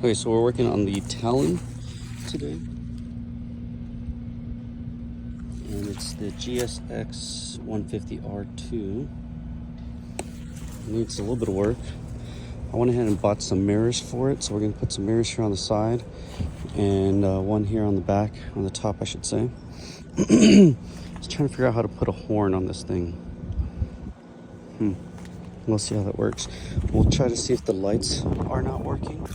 Okay, so we're working on the Talon today, and it's the GSX 150R2. It needs a little bit of work. I went ahead and bought some mirrors for it, so we're gonna put some mirrors here on the side and one here on the back, on the top I should say. I was trying to figure out how to put a horn on this thing. We'll see how that works. We'll try to see if the lights are not working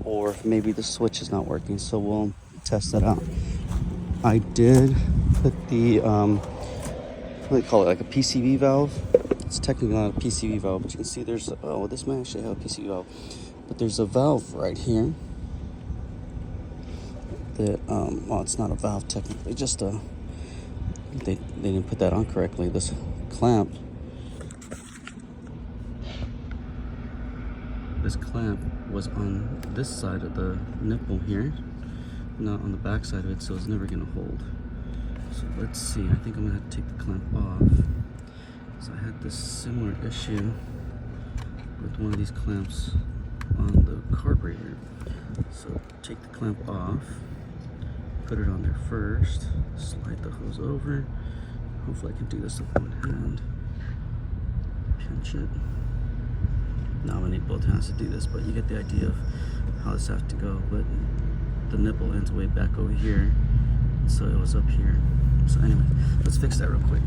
or if maybe the switch is not working, so we'll test that out. I did put the what do they call it, like a PCV valve. It's technically not a PCV valve, but you can see there's this might actually have a PCV valve, but there's a valve right here that well, it's not a valve technically, just they didn't put that on correctly. This clamp was on this side of the nipple here, not on the back side of it, so it's never gonna hold. So let's see, I think I'm gonna have to take the clamp off. So I had this similar issue with one of these clamps on the carburetor. So take the clamp off, put it on there first, slide the hose over. Hopefully I can do this with one hand. Pinch it. Now I'm gonna need both hands to do this, but you get the idea of how this has to go. But the nipple ends way back over here, so it was up here. So anyway, let's fix that real quick.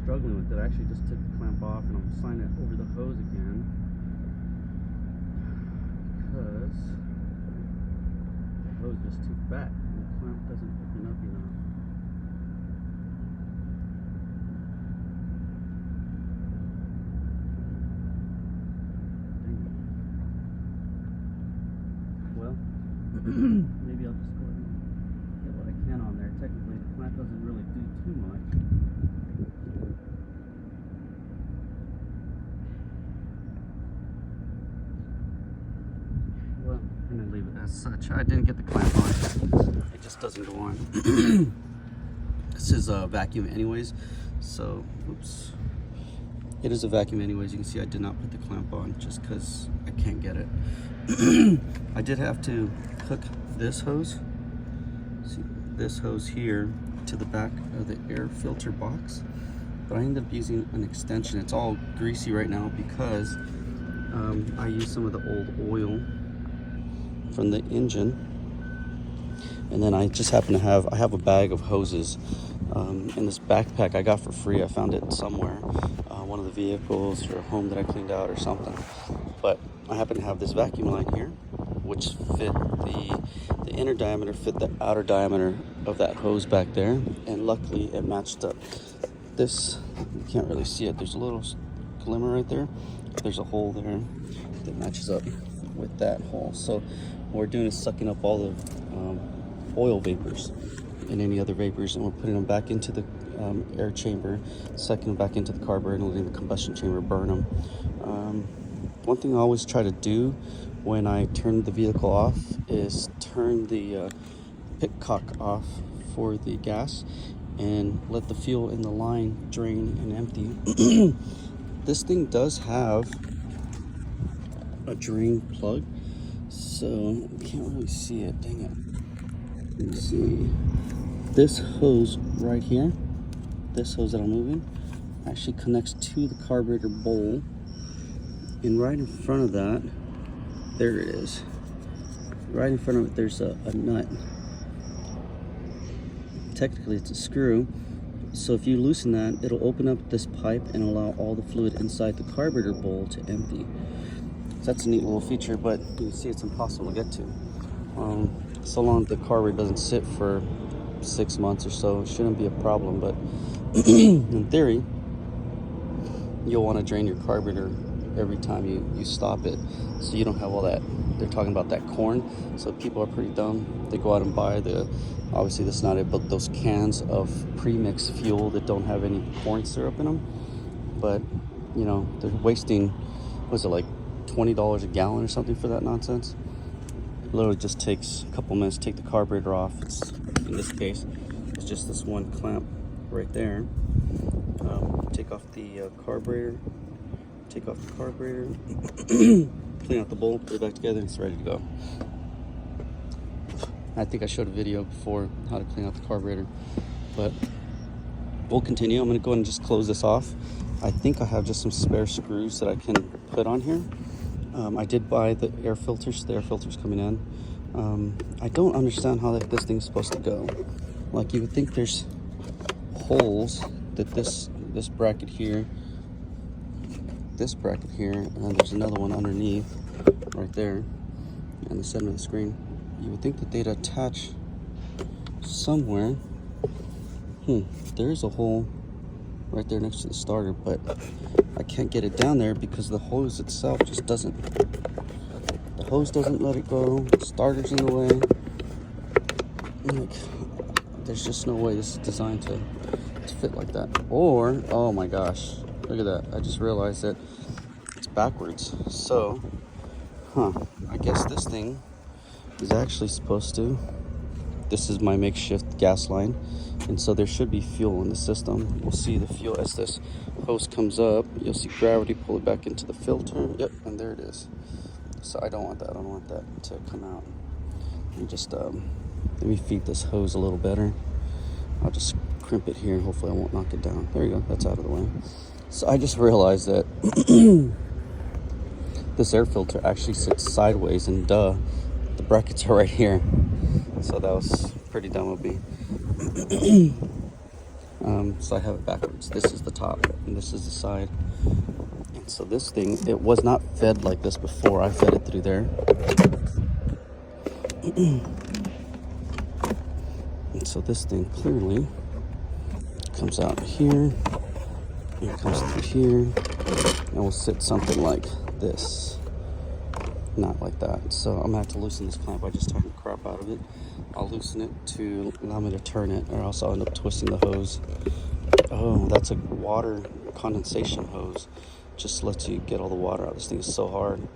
Struggling with it. I actually just took the clamp off and I'm sliding it over the hose again because the hose is too fat and the clamp doesn't open up enough. Dang it. Well, maybe I'll just go ahead and get what I can on there. Technically the clamp doesn't really do too much. Well, I'm gonna leave it as such. I didn't get the clamp on. It just doesn't go on. This is a vacuum anyways, so oops. It is a vacuum anyways. You can see I did not put the clamp on just because I can't get it. I did have to hook this hose, see this hose here, to the back of the air filter box, but I ended up using an extension. It's all greasy right now because I used some of the old oil from the engine, and then I just happen to have I have a bag of hoses in this backpack I got for free. I found it somewhere, one of the vehicles or a home that I cleaned out or something, but I happen to have this vacuum line here which fit the inner diameter, fit the outer diameter of that hose back there, and luckily it matched up. This, you can't really see it, there's a little glimmer right there, there's a hole there that matches up with that hole. So what we're doing is sucking up all the oil vapors and any other vapors, and we're putting them back into the air chamber, sucking them back into the carburetor and letting the combustion chamber burn them. One thing I always try to do when I turn the vehicle off is turn the pitcock off for the gas and let the fuel in the line drain and empty. This thing does have a drain plug, so you can't really see it. Dang it. Let me see. This hose right here, this hose that I'm moving, actually connects to the carburetor bowl, and right in front of that, there it is. Right in front of it, there's a nut. Technically, it's a screw. So if you loosen that, it'll open up this pipe and allow all the fluid inside the carburetor bowl to empty. So that's a neat little feature, but you can see it's impossible to get to. So long as the carburetor doesn't sit for 6 months or so, it shouldn't be a problem. But in theory, you'll want to drain your carburetor every time you stop it, so you don't have all that. They're talking about that corn, so people are pretty dumb. They go out and buy obviously that's not it, but those cans of pre-mixed fuel that don't have any corn syrup in them. But you know, they're wasting, what is it, like $20 a gallon or something for that nonsense. It literally just takes a couple minutes to take the carburetor off. It's, in this case, it's just this one clamp right there. Take off the carburetor, clean out the bolt, put it back together, and it's ready to go. I think I showed a video before how to clean out the carburetor, but we'll continue. I'm going to go ahead and just close this off. I think I have just some spare screws that I can put on here. I did buy the air filters. The air filters coming in. I don't understand how this thing's supposed to go. Like, you would think there's holes that this bracket here, and then there's another one underneath right there in the center of the screen. You would think that they'd attach somewhere. There's a hole right there next to the starter, but I can't get it down there because the hose itself just doesn't. The hose doesn't let it go. The starter's in the way. Like, there's just no way this is designed to fit like that. Or, oh my gosh, look at that! I just realized that it's backwards. So, I guess this thing is actually supposed to. This is my makeshift gas line, and so there should be fuel in the system. We'll see the fuel as this hose comes up. You'll see gravity pull it back into the filter. Yep, and there it is. So I don't want that. I don't want that to come out. And just let me feed this hose a little better. I'll just crimp it here. Hopefully I won't knock it down. There you go. That's out of the way. So I just realized that this air filter actually sits sideways, and the brackets are right here. So that was pretty dumb of me. So I have it backwards. This is the top and this is the side. And so this thing, it was not fed like this before. I fed it through there. And so this thing clearly comes out here, and it comes through here, and will sit something like this. Not like that. So I'm gonna have to loosen this clamp. I just tightened the crap out of it. I'll loosen it to allow me to turn it, or else I'll end up twisting the hose. Oh, that's a water condensation hose. Just lets you get all the water out. This thing is so hard.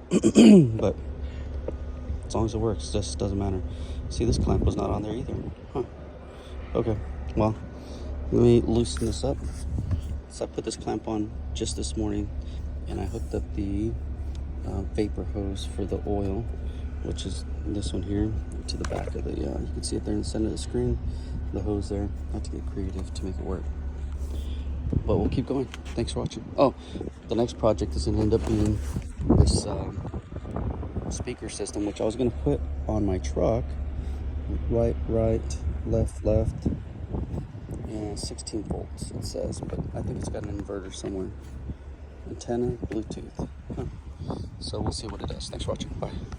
But as long as it works, it just doesn't matter. See, this clamp was not on there either. Okay, well, let me loosen this up. So I put this clamp on just this morning, and I hooked up the vapor hose for the oil, which is this one here, to the back of the you can see it there in the center of the screen, the hose there. I have to get creative to make it work, but we'll keep going. Thanks for watching. Oh, the next project is going to end up being this speaker system, which I was going to put on my truck. Right, left, and 16 volts it says, but I think it's got an inverter somewhere. Antenna, Bluetooth. So we'll see what it does. Thanks for watching. Bye.